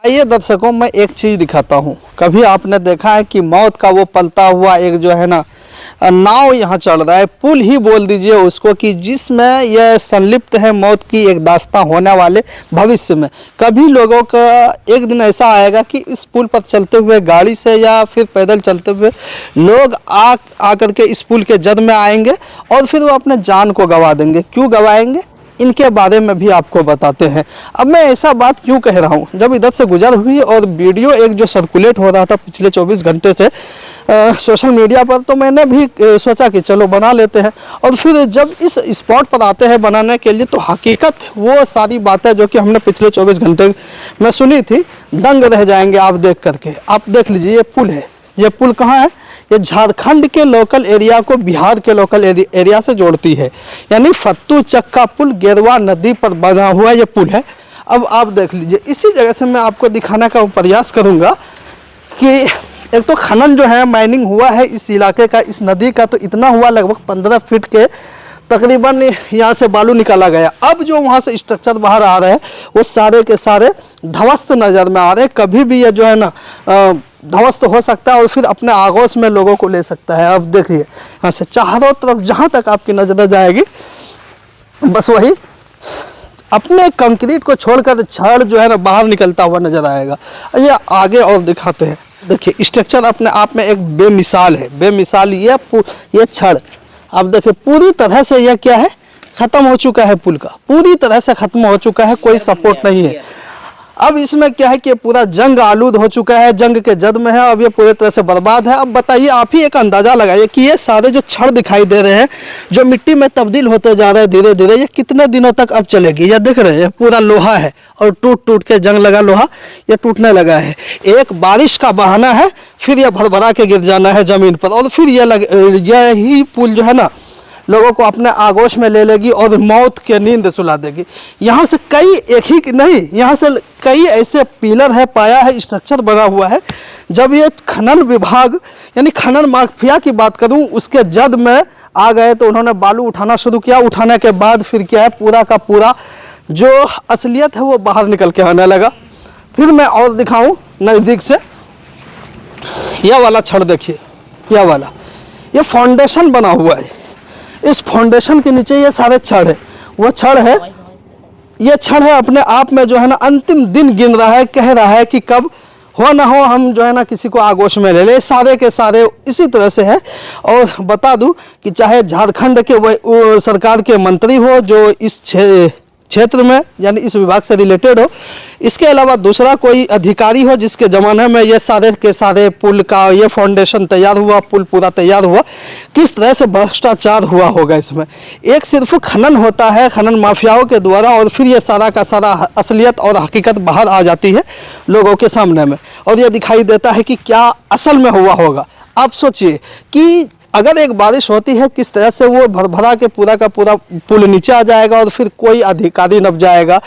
आइए दर्शकों, मैं एक चीज़ दिखाता हूँ। कभी आपने देखा है कि मौत का वो पलता हुआ एक जो है ना नाव यहाँ चल रहा है, पुल ही बोल दीजिए उसको, कि जिसमें यह संलिप्त है मौत की एक दास्तां होने वाले भविष्य में। कभी लोगों का एक दिन ऐसा आएगा कि इस पुल पर चलते हुए गाड़ी से या फिर पैदल चलते हुए लोग आकर के इस पुल के जद में आएंगे और फिर वो अपने जान को गंवा देंगे। क्यों गंवाएंगे, इनके बारे में भी आपको बताते हैं। अब मैं ऐसा बात क्यों कह रहा हूँ, जब इधर से गुजर हुई और वीडियो एक जो सर्कुलेट हो रहा था पिछले 24 घंटे से सोशल मीडिया पर, तो मैंने भी सोचा कि चलो बना लेते हैं। और फिर जब इस स्पॉट पर आते हैं बनाने के लिए, तो हकीकत वो सारी बातें जो कि हमने पिछले 24 घंटे में सुनी थी, दंग रह जाएंगे आप देख करके। आप देख लीजिए, ये पुल है। ये पुल कहाँ है? ये झारखंड के लोकल एरिया को बिहार के लोकल एरिया से जोड़ती है, यानी फत्तू चक्का पुल गेरवा नदी पर बना हुआ ये पुल है। अब आप देख लीजिए, इसी जगह से मैं आपको दिखाने का प्रयास करूंगा कि एक तो खनन जो है, माइनिंग हुआ है इस इलाके का, इस नदी का, तो इतना हुआ लगभग 15 फीट के तकरीबन यहाँ से बालू निकाला गया। अब जो वहाँ से स्ट्रक्चर बाहर आ रहे हैं वो सारे के सारे ध्वस्त नज़र में आ रहे हैं। कभी भी ये जो है ना ध्वस्त हो सकता है और फिर अपने आगोश में लोगों को ले सकता है। अब देखिए, यहाँ से चारों तरफ जहाँ तक आपकी नज़र जाएगी, बस वही अपने कंक्रीट को छोड़कर छड़ जो है ना बाहर निकलता हुआ नज़र आएगा। ये आगे और दिखाते हैं। देखिए, स्ट्रक्चर अपने आप में एक बेमिसाल है, बेमिसाल। ये छड़ अब देखिए, पूरी तरह से यह क्या है, ख़त्म हो चुका है। पुल का पूरी तरह से ख़त्म हो चुका है, कोई सपोर्ट नहीं है। अब इसमें क्या है कि पूरा जंग आलूद हो चुका है, जंग के जद में है। अब ये पूरी तरह से बर्बाद है। अब बताइए, आप ही एक अंदाज़ा लगाइए कि ये सारे जो छड़ दिखाई दे रहे हैं, जो मिट्टी में तब्दील होते जा रहे हैं धीरे धीरे, ये कितने दिनों तक अब चलेगी? ये देख रहे हैं, पूरा लोहा है और टूट टूट के जंग लगा लोहा, ये टूटने लगा है। एक बारिश का बहाना है, फिर यह भरभरा के गिर जाना है ज़मीन पर, और फिर यही पुल जो है ना लोगों को अपने आगोश में ले लेगी और मौत के नींद सुला देगी। यहाँ से कई, एक ही नहीं, यहाँ से कई ऐसे पिलर है, पाया है, स्ट्रक्चर बना हुआ है। जब ये खनन विभाग यानी खनन माफिया की बात करूँ, उसके जद में आ गए तो उन्होंने बालू उठाना शुरू किया। उठाने के बाद फिर क्या है, पूरा का पूरा जो असलियत है वो बाहर निकल के आने लगा। फिर मैं और दिखाऊँ नज़दीक से, यह वाला छड़ देखिए, यह वाला, ये फाउंडेशन बना हुआ है। इस फाउंडेशन के नीचे ये सारे छड़ है, वो छड़ है, ये छड़ है अपने आप में जो है ना अंतिम दिन गिन रहा है, कह रहा है कि कब हो ना हो हम जो है ना किसी को आगोश में ले ले। सारे के सारे इसी तरह से है। और बता दूं कि चाहे झारखंड के वो सरकार के मंत्री हो जो इस क्षेत्र में यानी इस विभाग से रिलेटेड हो, इसके अलावा दूसरा कोई अधिकारी हो जिसके ज़माने में ये सारे के सारे पुल का ये फाउंडेशन तैयार हुआ, पुल पूरा तैयार हुआ, किस तरह से भ्रष्टाचार हुआ होगा इसमें। एक सिर्फ खनन होता है खनन माफियाओं के द्वारा, और फिर ये सारा का सारा असलियत और हकीकत बाहर आ जाती है लोगों के सामने में, और ये दिखाई देता है कि क्या असल में हुआ होगा। आप सोचिए कि अगर एक बारिश होती है, किस तरह से वो भरभरा के पूरा का पूरा पुल नीचे आ जाएगा, और फिर कोई अधिकारी नप जाएगा,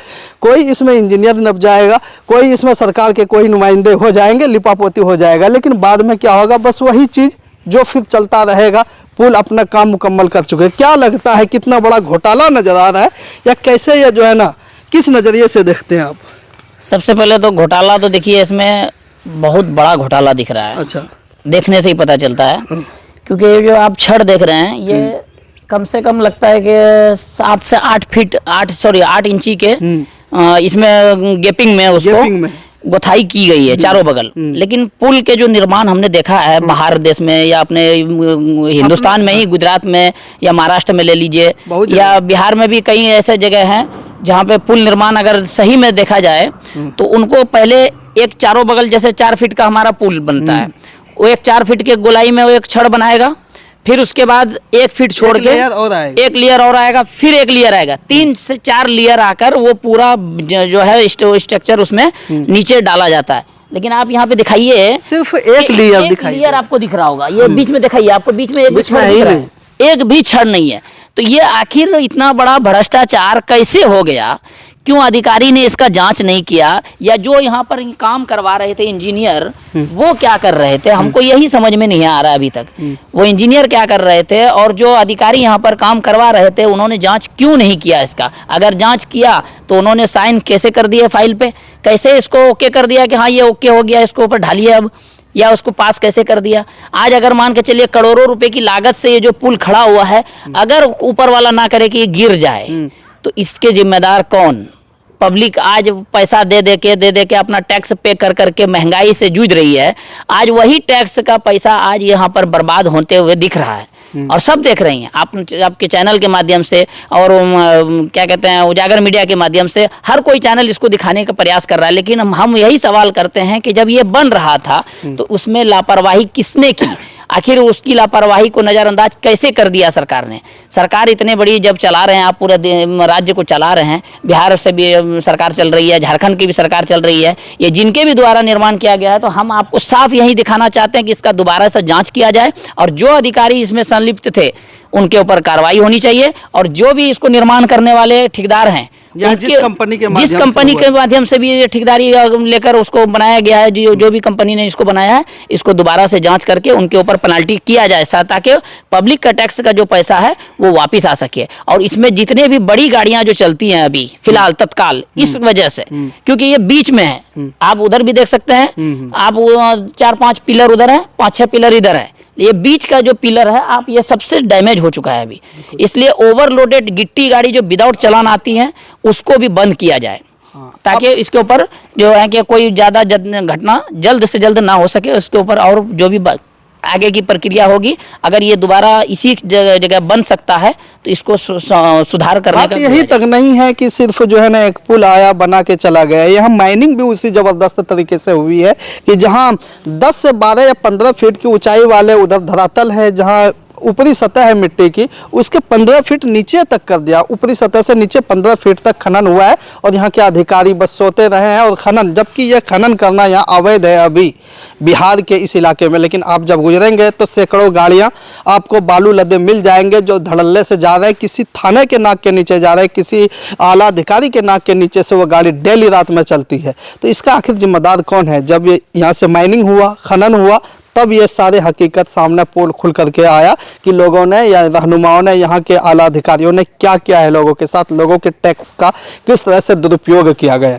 कोई इसमें इंजीनियर नप जाएगा, कोई इसमें सरकार के कोई नुमाइंदे हो जाएंगे, लिपापोती हो जाएगा। लेकिन बाद में क्या होगा, बस वही चीज़ जो फिर चलता रहेगा। पुल अपना काम मुकम्मल कर चुके। क्या लगता है कितना बड़ा घोटाला नज़र आ रहा है, या कैसे ये जो है ना, किस नज़रिए से देखते हैं आप? सबसे पहले तो घोटाला तो देखिए, इसमें बहुत बड़ा घोटाला दिख रहा है। अच्छा, देखने से ही पता चलता है, क्योंकि जो आप छड़ देख रहे हैं, ये कम से कम लगता है कि 7 से 8 इंची के इसमें गैपिंग में उसको गोथाई की गई है चारों बगल। लेकिन पुल के जो निर्माण हमने देखा है बाहर देश में, या अपने हिंदुस्तान में ही, गुजरात में या महाराष्ट्र में ले लीजिए, या बिहार में भी कई ऐसे जगह हैं जहाँ पे पुल निर्माण अगर सही में देखा जाए तो उनको पहले एक चारों बगल, जैसे 4 फीट का हमारा पुल बनता है, वो एक 4 फीट के गोलाई में वो एक छड़ बनाएगा, फिर उसके बाद 1 फीट छोड़ के एक लेयर और आएगा, फिर एक लेयर आएगा, 3 से 4 लेयर आकर वो पूरा जो है स्ट्रक्चर उसमें नीचे डाला जाता है। लेकिन आप यहाँ पे दिखाइए, सिर्फ एक लेयर दिखाइए, लेयर आपको दिख रहा होगा। ये बीच में दिखाइए, आपको बीच में एक भी छड़ दिख रहा है, एक भी छड़ नहीं है। तो ये आखिर इतना बड़ा भ्रष्टाचार कैसे हो गया क्यों अधिकारी ने इसका जांच नहीं किया, या जो यहाँ पर काम करवा रहे थे इंजीनियर वो क्या कर रहे थे, हमको यही समझ में नहीं आ रहा अभी तक। वो इंजीनियर क्या कर रहे थे और जो अधिकारी यहाँ पर काम करवा रहे थे उन्होंने जांच क्यों नहीं किया इसका। अगर जांच किया तो उन्होंने साइन कैसे कर दिए फाइल पे, कैसे इसको ओके कर दिया कि हाँ ये ओके हो गया, इसको ऊपर ढालिए अब, या उसको पास कैसे कर दिया। आज अगर मान के चलिए करोड़ों रुपए की लागत से ये जो पुल खड़ा हुआ है, अगर ऊपर वाला ना करे कि ये गिर जाए तो इसके जिम्मेदार कौन। पब्लिक आज पैसा दे दे के अपना टैक्स पे कर करके महंगाई से जूझ रही है। आज वही टैक्स का पैसा आज यहाँ पर बर्बाद होते हुए दिख रहा है और सब देख रही हैं। आप आपके चैनल के माध्यम से और क्या कहते हैं उजागर मीडिया के माध्यम से हर कोई चैनल इसको दिखाने का प्रयास कर रहा है। लेकिन हम यही सवाल करते हैं कि जब ये बन रहा था तो उसमें लापरवाही किसने की, आखिर उसकी लापरवाही को नज़रअंदाज कैसे कर दिया सरकार ने। सरकार इतने बड़ी जब चला रहे हैं, आप पूरे राज्य को चला रहे हैं, बिहार से भी सरकार चल रही है, झारखंड की भी सरकार चल रही है, ये जिनके भी द्वारा निर्माण किया गया है, तो हम आपको साफ यही दिखाना चाहते हैं कि इसका दोबारा से जांच किया जाए और जो अधिकारी इसमें संलिप्त थे उनके ऊपर कार्रवाई होनी चाहिए। और जो भी इसको निर्माण करने वाले ठेकेदार हैं, जिस कंपनी के माध्यम से भी ये ठेकेदारी लेकर उसको बनाया गया है, जो भी कंपनी ने इसको बनाया है, इसको दोबारा से जांच करके उनके ऊपर पेनल्टी किया जाए ताकि पब्लिक का टैक्स का जो पैसा है वो वापस आ सके। और इसमें जितने भी बड़ी गाड़ियां जो चलती हैं अभी फिलहाल तत्काल इस वजह से, क्योंकि ये बीच में है, आप उधर भी देख सकते हैं, आप 4-5 पिलर उधर है, 5-6 पिलर इधर है, ये बीच का जो पिलर है आप ये सबसे डैमेज हो चुका है अभी। इसलिए ओवरलोडेड गिट्टी गाड़ी जो विदाउट चलान आती है उसको भी बंद किया जाए ताकि इसके ऊपर जो है कि कोई ज़्यादा घटना जल्द से जल्द ना हो सके। उसके ऊपर और जो भी आगे की प्रक्रिया होगी, अगर ये दोबारा इसी जगह बन सकता है तो इसको सुधार करने का यही तक नहीं है कि सिर्फ जो है ना एक पुल आया बना के चला गया। यहाँ माइनिंग भी उसी जबरदस्त तरीके से हुई है कि जहाँ 10 से 12 या 15 फीट की ऊंचाई वाले उधर धरातल है, जहाँ ऊपरी सतह है मिट्टी की, उसके 15 फीट नीचे तक कर दिया। ऊपरी सतह से नीचे 15 फीट तक खनन हुआ है और यहाँ के अधिकारी बस सोते रहे हैं और खनन, जबकि यह खनन करना यहाँ अवैध है अभी बिहार के इस इलाके में। लेकिन आप जब गुजरेंगे तो सैकड़ों गाड़ियाँ आपको बालू लदे मिल जाएंगे जो धड़ल्ले से जा रहे हैं, किसी थाने के नाक के नीचे जा रहे हैं, किसी आला अधिकारी के नाक के नीचे से वो गाड़ी डेली रात में चलती है। तो इसका आखिर जिम्मेदार कौन है? जब ये यहाँ से माइनिंग हुआ, खनन हुआ, तब ये सारे हकीकत सामने पोल खुल करके आया कि लोगों ने या रहनुमाओं ने, यहाँ के आला अधिकारियों ने क्या किया है लोगों के साथ, लोगों के टैक्स का किस तरह से दुरुपयोग किया गया।